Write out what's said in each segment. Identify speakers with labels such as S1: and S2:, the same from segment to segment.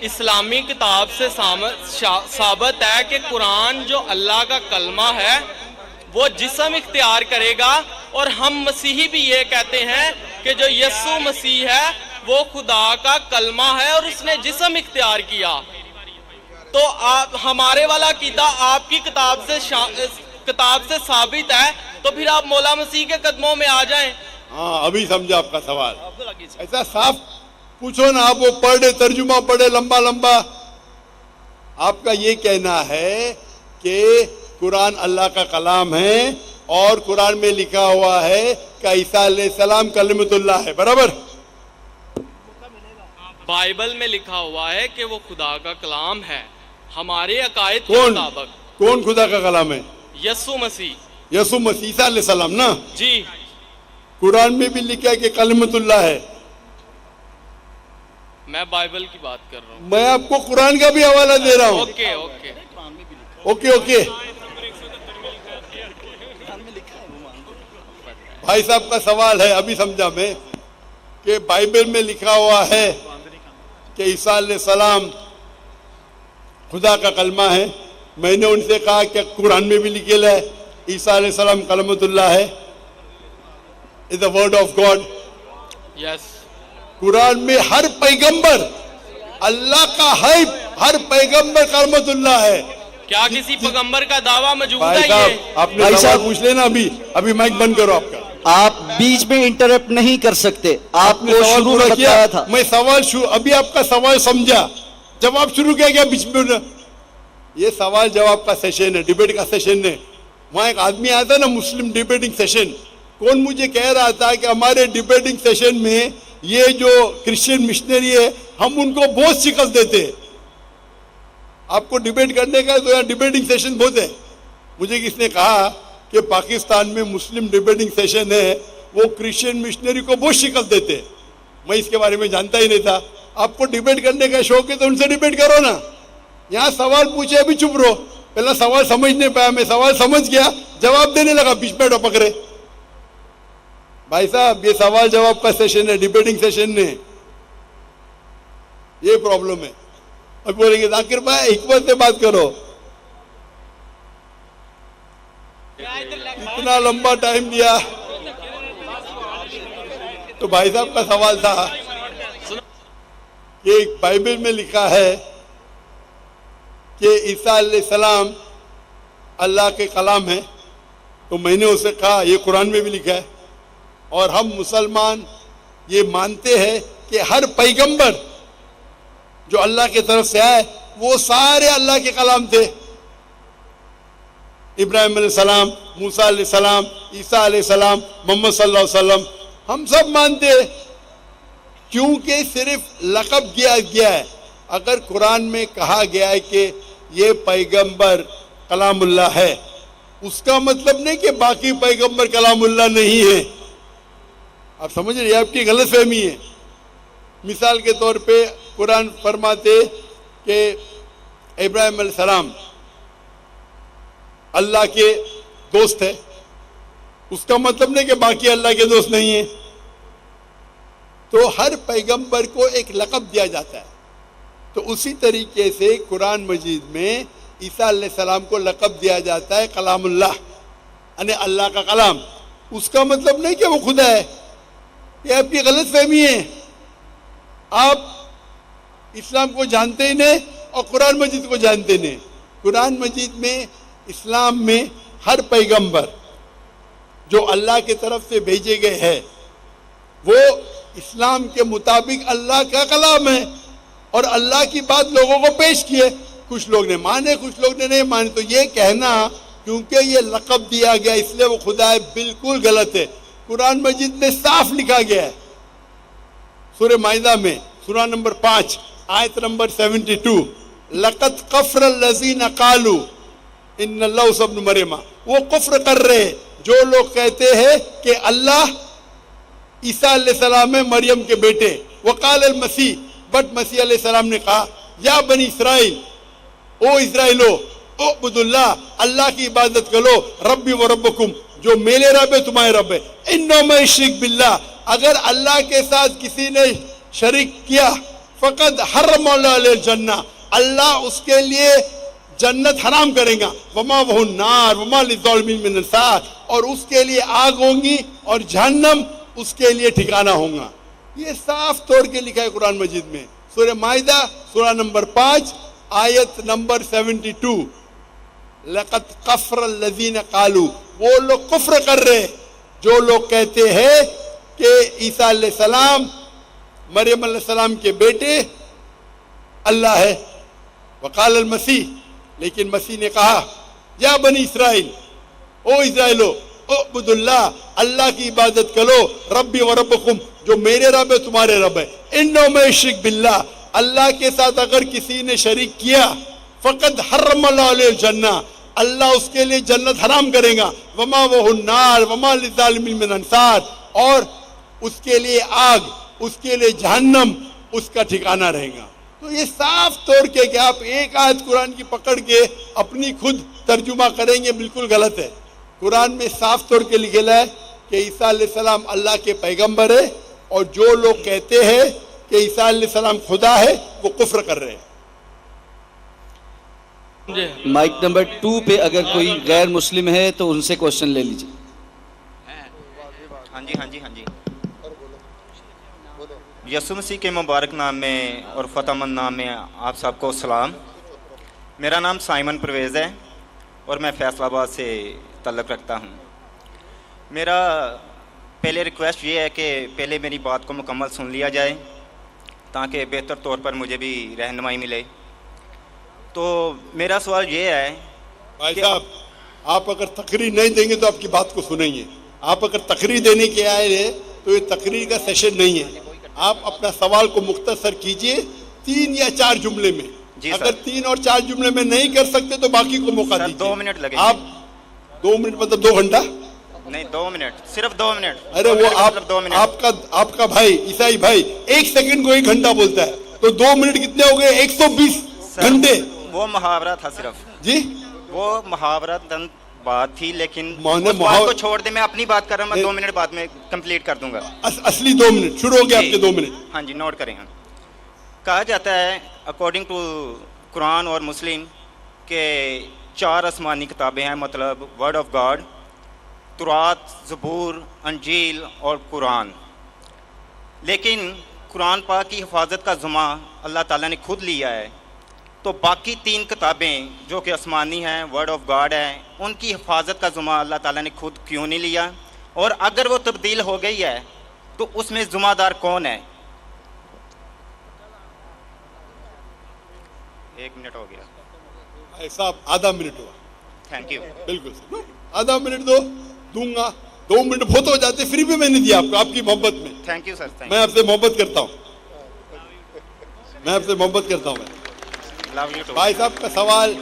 S1: اسلامی کتاب سے ثابت ہے کہ قرآن جو اللہ کا کلمہ ہے وہ جسم اختیار کرے گا، اور ہم مسیحی بھی یہ کہتے ہیں کہ جو یسوع مسیح ہے وہ خدا کا کلمہ ہے اور اس نے جسم اختیار کیا۔ تو ہمارے والا عقیدہ آپ کی کتاب سے ثابت ہے، تو پھر آپ مولا مسیح کے قدموں میں آ جائیں۔
S2: ہاں ابھی سمجھا آپ کا سوال، ایسا صاف پوچھو نا، آپ وہ پڑھے ترجمہ پڑھے لمبا لمبا۔ آپ کا یہ کہنا ہے کہ قرآن اللہ کا کلام ہے اور قرآن میں لکھا ہوا ہے کہ عیسیٰ علیہ السلام کلمۃ اللہ ہے، برابر؟
S1: بائبل میں لکھا ہوا ہے کہ وہ خدا کا کلام ہے، ہمارے عقائد کے مطابق۔
S2: کون خدا کا کلام ہے؟
S1: یسوع مسیح۔
S2: یسوع مسیح عیسیٰ علیہ السلام نا؟
S1: جی۔
S2: قرآن میں بھی لکھا ہے کہ کلمۃ اللہ ہے۔
S1: میں بائبل کی بات کر رہا ہوں۔
S2: میں آپ کو قرآن کا بھی حوالہ دے رہا ہوں۔
S1: Okay okay
S2: okay okay. بھائی صاحب کا سوال ہے، ابھی سمجھا میں، کہ بائبل میں لکھا ہوا ہے کہ عیسیٰ علیہ السلام خدا کا کلمہ ہے۔ میں نے ان سے کہا کہ قرآن میں بھی لکھا ہے عیسیٰ علیہ السلام کلمۃ اللہ ہے، is the word of God۔
S1: یس۔
S2: قرآن میں ہر پیغمبر اللہ کا ہے، ہر پیغمبر کلمۃ اللہ ہے۔
S1: کیا کسی پیغمبر کا دعویٰ موجود ہے؟
S2: بھائی صاحب آپ نے سوال پوچھ لینا، ابھی مائک بند کرو آپ کا۔
S3: آپ بیچ میں انٹرپٹ نہیں کر سکتے، آپ کو شروع میں بتایا تھا۔
S2: میں سوال ابھی آپ کا سوال سمجھا، جواب شروع کیا گیا بیچ میں۔ یہ سوال جواب کا سیشن ہے، ڈیبیٹ کا سیشن ہے۔ وہاں ایک آدمی آتا ہے نا، مسلم ڈیبیٹنگ سیشن، کون مجھے کہہ رہا تھا کہ ہمارے ڈیبیٹنگ سیشن میں یہ جو کرسچین مشنری ہے ہم ان کو بہت شکست دیتے ہیں۔ آپ کو ڈیبیٹ کرنے کا تو یہاں ڈیبیٹنگ سیشن بہت ہے۔ مجھے کس نے کہا کہ پاکستان میں مسلم ڈیبیٹنگ سیشن ہے، وہ کرسچین مشنری کو بہت شکست دیتے ہیں۔ میں اس کے بارے میں جانتا ہی نہیں تھا۔ آپ کو ڈیبیٹ کرنے کا شوق ہے تو ان سے ڈیبیٹ کرو نا۔ یہاں سوال پوچھے ابھی چپ رہو، پہلا سوال سمجھ نہیں پایا، میں سوال سمجھ گیا جواب دینے لگا، بیچ میں ٹپک رہے۔ بھائی صاحب یہ سوال جواب کا سیشن ہے، ڈیبیٹنگ سیشن نہیں، یہ پرابلم ہے۔ اب بولیں گے ذاکر بھائی حکمت سے بات کرو، اتنا لمبا ٹائم دیا۔ تو بھائی صاحب کا سوال تھا کہ بائبل میں لکھا ہے کہ عیسیٰ علیہ السلام اللہ کے کلام ہے، تو میں نے اسے کہا یہ قرآن میں بھی لکھا ہے، اور ہم مسلمان یہ مانتے ہیں کہ ہر پیغمبر جو اللہ کی طرف سے آئے وہ سارے اللہ کے کلام تھے۔ ابراہیم علیہ السلام، موسیٰ علیہ السلام، عیسیٰ علیہ السلام، محمد صلی اللہ علیہ وسلم، ہم سب مانتے ہیں، کیونکہ صرف لقب دیا گیا ہے۔ اگر قرآن میں کہا گیا ہے کہ یہ پیغمبر کلام اللہ ہے، اس کا مطلب نہیں کہ باقی پیغمبر کلام اللہ نہیں ہے۔ آپ سمجھ رہے ہیں؟ آپ کی غلط فہمی ہے۔ مثال کے طور پہ قرآن فرماتے کہ ابراہیم علیہ السلام اللہ کے دوست ہے، اس کا مطلب نہیں کہ باقی اللہ کے دوست نہیں ہیں۔ تو ہر پیغمبر کو ایک لقب دیا جاتا ہے، تو اسی طریقے سے قرآن مجید میں عیسیٰ علیہ السلام کو لقب دیا جاتا ہے کلام اللہ، یعنی اللہ کا کلام۔ اس کا مطلب نہیں کہ وہ خدا ہے، یہ آپ کی غلط فہمی ہے۔ آپ اسلام کو جانتے ہی نہیں اور قرآن مجید کو جانتے نہیں۔ قرآن مجید میں اسلام میں ہر پیغمبر جو اللہ کی طرف سے بھیجے گئے ہیں وہ اسلام کے مطابق اللہ کا کلام ہے، اور اللہ کی بات لوگوں کو پیش کی ہے۔ کچھ لوگ نے مانے، کچھ لوگ نے نہیں مانے، تو یہ کہنا کیونکہ یہ لقب دیا گیا اس لیے وہ خدا ہے، بالکل غلط ہے۔ قرآن مجید میں صاف لکھا گیا ہے، سورہ مائدہ میں سورہ نمبر 5 آیت نمبر 72، لَقَدْ كَفَرَ الَّذِينَ قَالُوا إِنَّ اللَّهَ عِيسَى ابْنُ مَرْيَمَ۔ وہ کفر کر رہے ہیں جو لوگ کہتے ہیں کہ اللہ عیسیٰ علیہ السلام ہے مریم کے بیٹے۔ وقال المسیح، بٹ مسیح علیہ السلام نے کہا یا بنی اسرائیل، او اسرائیلو، اعبدوا اللہ، اللہ کی عبادت کرو، ربی و ربکم، جو میرے رب ہے تمہارے رب ہے۔ انہ من یشرک باللہ، اگر اللہ کے ساتھ کسی نے شریک کیا، فقد حرم اللہ علیہ الجنہ، اللہ اس کے لیے جنت حرام کرے گا، وما وہ النار وما للظالمین من انصار، اور اس کے لیے آگ ہوں گی اور جہنم اس کے لیے ٹھکانہ ہوگا۔ یہ صاف طور کے لکھا ہے قرآن مجید میں، سورہ مائدہ سورہ نمبر 5 آیت نمبر 72۔ لقد کفر الذین قالوا، وہ لوگ کفر کر رہے جو لوگ کہتے ہیں کہ عیسیٰ علیہ السلام مریم علیہ السلام کے بیٹے اللہ ہے۔ وقال المسیح، لیکن مسیح نے کہا یا بنی اسرائیل، او اسرائیلو اعبدوا اللہ، اللہ کی عبادت کرو، ربی و ربکم، جو میرے رب ہے تمہارے رب ہے، انہ من یشرک باللہ، اللہ کے ساتھ اگر کسی نے شریک کیا، فقد حرم اللہ علیہ الجنہ، اللہ اس کے لیے جنت حرام کرے گا، وما وہ النار وما للظالمین من انصار، اور اس کے لیے آگ، اس کے لیے جہنم اس کا ٹھکانہ رہے گا۔ تو یہ صاف طور کے کہ آپ ایک آیت قرآن کی پکڑ کے اپنی خود ترجمہ کریں گے، بالکل غلط ہے۔ قرآن میں صاف طور کے لکھا ہے کہ عیسیٰ علیہ السلام اللہ کے پیغمبر ہے، اور جو لوگ کہتے ہیں کہ عیسیٰ علیہ السلام خدا ہے وہ کفر کر رہے ہیں۔
S3: مائک نمبر 2 پہ اگر کوئی غیر مسلم ہے تو ان سے کوشچن لے لیجیے۔
S4: ہاں جی یسوع مسیح کے مبارک نام میں اور فتح مند نام میں آپ سب کو سلام۔ میرا نام سائمن پرویز ہے اور میں فیصل آباد سے تعلق رکھتا ہوں۔ میرا پہلے ریکویسٹ یہ ہے کہ پہلے میری بات کو مکمل سن لیا جائے تاکہ بہتر طور پر مجھے بھی رہنمائی ملے۔ تو میرا سوال یہ ہے،
S2: بھائی صاحب آپ اگر تقریر نہیں دیں گے تو آپ کی بات کو سنیں گے، آپ اگر تقریر دینے کے آئے ہیں تو یہ تقریر کا سیشن نہیں ہے۔ آپ اپنا سوال کو مختصر کیجئے 3 یا 4 جملے میں، اگر 3 اور 4 جملے میں نہیں کر سکتے تو باقی کو موقع دیجیے۔
S4: 2 منٹ لگے۔
S2: آپ 2 منٹ مطلب 2 گھنٹہ؟
S4: نہیں 2 منٹ، صرف 2 منٹ۔
S2: ارے وہ آپ کا بھائی عیسائی بھائی 1 سیکنڈ کو 1 گھنٹا بولتا ہے، تو 2 منٹ کتنے ہو گئے؟ 120 گھنٹے۔
S4: وہ محاورہ تھا صرف
S2: جی،
S4: وہ محاورہ بات تھی، لیکن
S2: میں
S4: اس بات کو چھوڑ دے، میں اپنی بات کر رہا ہوں، میں 2 منٹ بعد میں کمپلیٹ کر دوں گا۔
S2: اصلی 2 منٹ شروع ہو گیا آپ کے 2 منٹ۔
S4: ہاں جی نوٹ کریں۔ کہا جاتا ہے اکارڈنگ ٹو قرآن اور مسلم کہ 4 آسمانی کتابیں ہیں، مطلب ورڈ آف گاڈ، تورات، زبور، انجیل اور قرآن۔ لیکن قرآن پاک کی حفاظت کا ذمہ اللہ تعالیٰ نے خود لیا ہے، تو باقی 3 کتابیں جو کہ آسمانی ہیں، ورڈ آف گاڈ ہے، ان کی حفاظت کا ذمہ اللہ تعالیٰ نے خود کیوں نہیں لیا؟ اور اگر وہ تبدیل ہو گئی ہے تو اس میں ذمہ دار کون ہے؟ 1 منٹ ہو گیا
S2: بھائی صاحب، آدھا منٹ ہوا۔
S4: Thank you.
S2: بالکل آدھا منٹ دوں گا، 2 منٹ بہت ہو جاتے، فری بھی میں نے دیا آپ کو، آپ کی محبت میں۔
S4: Thank you sir.
S2: میں آپ سے محبت کرتا ہوں، بھائی صاحب کا سوال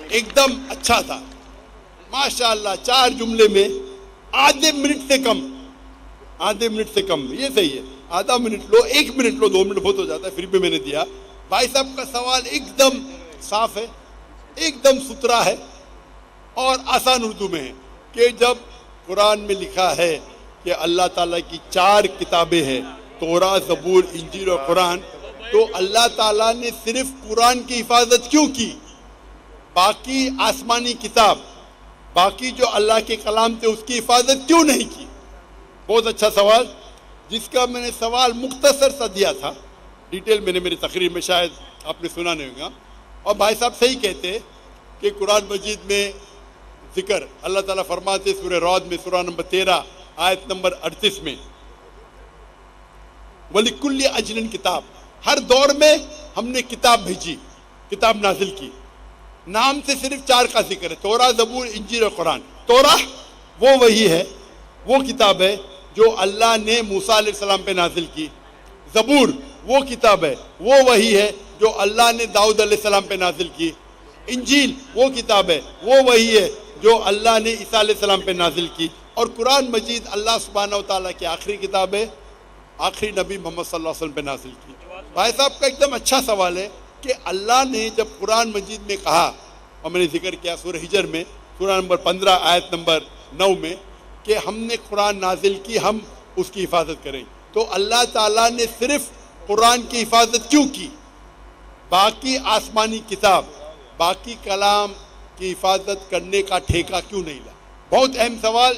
S2: ایک دم اچھا تھا ماشاءاللہ۔ 4 جملے میں آدھے منٹ سے کم، یہ صحیح ہے۔ آدھا منٹ لو، 1 منٹ لو، 2 منٹ بہت ہو جاتا ہے، پھر بھی میں نے دیا۔ بھائی صاحب کا سوال ایک دم صاف ہے، ایک دم ستھرا ہے اور آسان اردو میں ہے کہ جب قرآن میں لکھا ہے کہ اللہ تعالیٰ کی 4 کتابیں ہیں، تورات، زبور، انجیل اور قرآن، تو اللہ تعالیٰ نے صرف قرآن کی حفاظت کیوں کی؟ باقی آسمانی کتاب، باقی جو اللہ کے کلام تھے اس کی حفاظت کیوں نہیں کی؟ بہت اچھا سوال، جس کا میں نے سوال مختصر سا دیا تھا، ڈیٹیل میں نے میری تقریر میں شاید آپ نے سنا نہیں ہوگا۔ اور بھائی صاحب صحیح کہتے کہ قرآن مجید میں ذکر اللہ تعالیٰ فرماتے سورہ رعد میں سورہ نمبر 13 آیت نمبر 38 میں، وَلِكُلِّ أَجْلٍ کتاب، ہر دور میں ہم نے کتاب بھیجی، کتاب نازل کی۔ نام سے صرف 4 کا ذکر ہے، تورات، زبور، انجیل اور قرآن۔ تورات وہ وہی ہے، وہ کتاب ہے جو اللہ نے موسیٰ علیہ السلام پہ نازل کی۔ زبور وہ کتاب ہے، وہ وہی ہے جو اللہ نے داؤد علیہ السلام پہ نازل کی۔ انجیل وہ کتاب ہے، وہ وہی ہے جو اللہ نے عیسیٰ علیہ السلام پہ نازل کی۔ اور قرآن مجید اللہ سبحانہ و تعالیٰ کی آخری کتاب ہے، آخری نبی محمد صلی اللہ علیہ وسلم پہ نازل کی۔ بھائی صاحب کا ایک دم اچھا سوال ہے کہ اللہ نے جب قرآن مجید میں کہا، اور میں نے ذکر کیا سورہ ہجر میں سورہ نمبر 15 آیت نمبر 9 میں کہ ہم نے قرآن نازل کی، ہم اس کی حفاظت کریں، تو اللہ تعالیٰ نے صرف قرآن کی حفاظت کیوں کی؟ باقی آسمانی کتاب، باقی کلام کی حفاظت کرنے کا ٹھیکہ کیوں نہیں لا؟ بہت اہم سوال،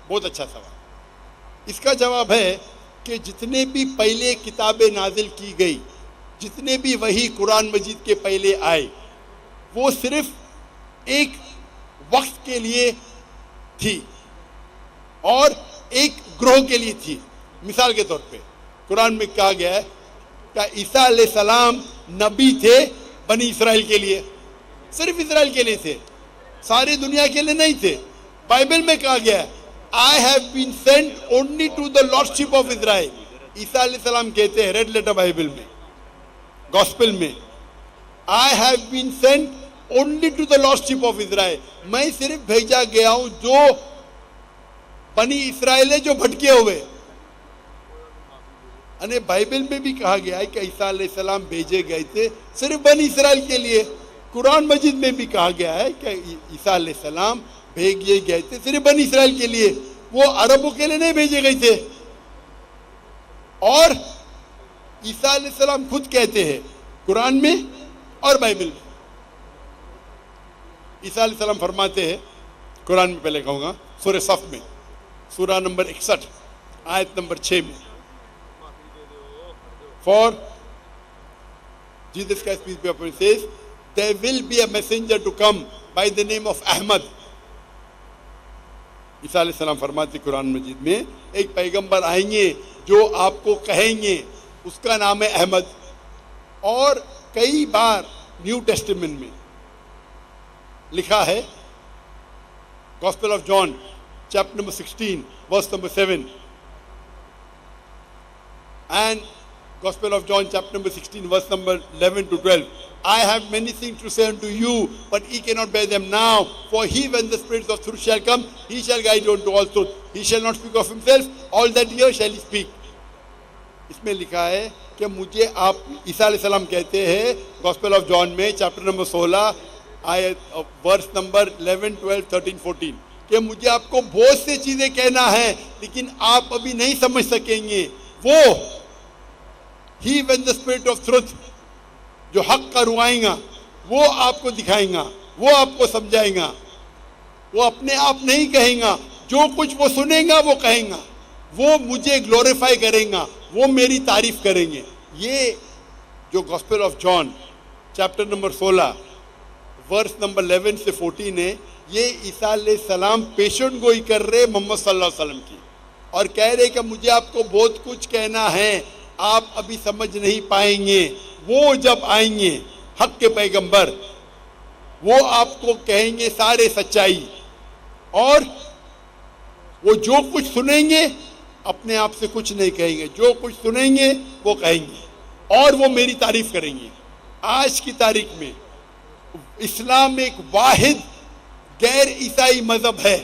S2: بہت اچھا سوال۔ اس کا جواب ہے کہ جتنے بھی پہلے کتابیں نازل کی گئی، جتنے بھی وحی قرآن مجید کے پہلے آئے، وہ صرف ایک وقت کے لیے تھی اور ایک گروہ کے لیے تھی۔ مثال کے طور پہ قرآن میں کہا گیا ہے کہ عیسیٰ علیہ السلام نبی تھے بنی اسرائیل کے لیے، صرف اسرائیل کے لیے تھے، ساری دنیا کے لیے نہیں تھے۔ بائبل میں کہا گیا ہے I have been sent only to the lordship of Israel۔ عیسیٰ علیہ السلام کہتے ہیں ریڈ لیٹر بائبل میں، گاسپل میں، I have been sent only to the lordship of Israel۔ میں صرف بھیجا گیا ہوں جو بنی اسرائیل ہے، جو بھٹکے ہوئے۔ یعنی بائبل میں بھی کہا گیا ہے کہ عیسیٰ علیہ السلام بھیجے گئے تھے صرف بنی اسرائیل کے لیے۔ قرآن مجید میں بھی کہا گیا ہے کہ عیسیٰ علیہ السلام بھیجے گئے تھے صرف بنی اسرائیل کے لیے، وہ عربوں کے لیے نہیں بھیجے گئے تھے۔ اور عیسیٰ علیہ السلام خود کہتے ہیں قرآن میں اور بائبل میں، عیسیٰ علیہ السلام فرماتے ہیں قرآن میں، پہلے کہوں گا سورہ صف میں، سورہ نمبر 61 آیت نمبر 6 میں، For Jesus Christ, peace be upon him, says, there will be a messenger to come by the name of Ahmad۔ عیسیٰ علیہ السلام فرماتے قرآن مجید میں ایک پیغمبر آئیں گے جو آپ کو کہیں گے، اس کا نام ہے احمد۔ اور کئی بار نیو ٹیسٹمنٹ میں لکھا ہے، gospel of John chapter number 16 verse number 7 and Gospel of John chapter number 16 verse number 11 to 12, I have many things to say unto you, but ye cannot bear them now. For he, when the Spirit of truth shall come, he shall guide you unto all truth. He shall not speak of himself, all that he hears shall he speak۔ اس میں لکھا ہے کہ مجھے آپ، عیسیٰ علیہ السلام کہتے ہیں گاسپل آف جان میں چیپٹر نمبر 16 آیت ورس نمبر 11 12 13 14 کہ مجھے آپ کو بہت سے چیزیں کہنا ہے لیکن آپ ابھی نہیں سمجھ سکیں گے۔ وہ He when the spirit of truth، جو حق کا روائیں گا، وہ آپ کو دکھائیں گا، وہ آپ کو سمجھائیں گا۔ وہ اپنے آپ نہیں کہیں گا، جو کچھ وہ سنیں گا وہ کہیں گا، وہ مجھے گلوریفائی کریں گا، وہ میری تعریف کریں گے۔ یہ جو gospel of John chapter number 16 verse number 11 سے 14 ہے، یہ عیسیٰ علیہ السلام پیشن گوئی کر رہے محمد صلی اللہ علیہ وسلم کی، اور کہہ رہے کہ مجھے آپ کو بہت کچھ کہنا ہے، آپ ابھی سمجھ نہیں پائیں گے۔ وہ جب آئیں گے حق کے پیغمبر، وہ آپ کو کہیں گے سارے سچائی، اور وہ جو کچھ سنیں گے اپنے آپ سے کچھ نہیں کہیں گے، جو کچھ سنیں گے وہ کہیں گے اور وہ میری تعریف کریں گے۔ آج کی تاریخ میں اسلام ایک واحد غیر عیسائی مذہب ہے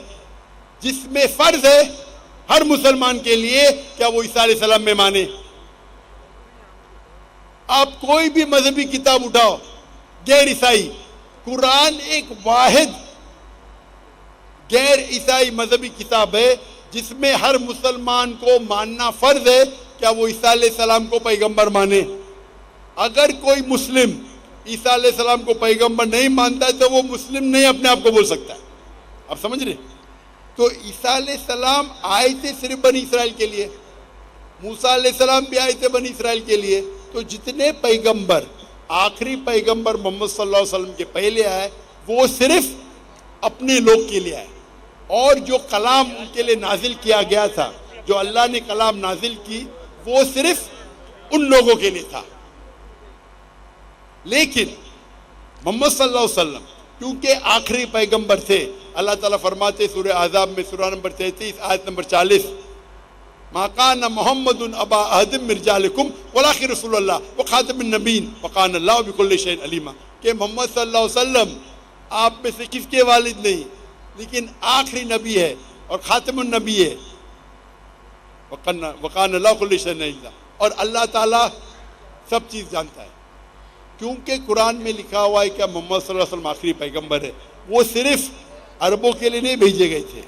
S2: جس میں فرض ہے ہر مسلمان کے لیے کیا وہ عیسیٰ علیہ السلام میں مانے۔ آپ کوئی بھی مذہبی کتاب اٹھاؤ غیر عیسائی، قرآن ایک واحد غیر عیسائی مذہبی کتاب ہے جس میں ہر مسلمان کو ماننا فرض ہے کیا وہ عیسیٰ علیہ السلام کو پیغمبر مانے۔ اگر کوئی مسلم عیسیٰ علیہ السلام کو پیغمبر نہیں مانتا ہے تو وہ مسلم نہیں اپنے آپ کو بول سکتا ہے۔ آپ سمجھ رہے؟ تو عیسیٰ علیہ السلام آئے تھے صرف بنی اسرائیل کے لیے، موسیٰ علیہ السلام بھی آئے تھے بنی اسرائیل کے لیے۔ تو جتنے پیغمبر، آخری پیغمبر محمد صلی اللہ علیہ وسلم کے پہلے آئے وہ صرف اپنے لوگ کے لیے آئے، اور جو کلام ان کے لیے نازل کیا گیا تھا، جو اللہ نے کلام نازل کی، وہ صرف ان لوگوں کے لیے تھا۔ لیکن محمد صلی اللہ علیہ وسلم کیونکہ آخری پیغمبر تھے، اللہ تعالیٰ فرماتے سورہ احزاب میں سورہ نمبر 33 آیت نمبر 40، ما کان محمد ابا احد من رجالکم ولکن رسول اللہ وخاتم النبیین وکان اللہ بکل شیء علیما، کہ محمد صلی اللہ علیہ وسلم آپ میں سے کس کے والد نہیں لیکن آخری نبی ہے اور خاتم النبی ہے، وکان اللہ بکل شیء علیما، اور اللہ تعالیٰ سب چیز جانتا ہے۔ کیونکہ قرآن میں لکھا ہوا ہے کہ محمد صلی اللہ علیہ وسلم آخری پیغمبر ہے، وہ صرف عربوں کے لیے نہیں بھیجے گئے تھے،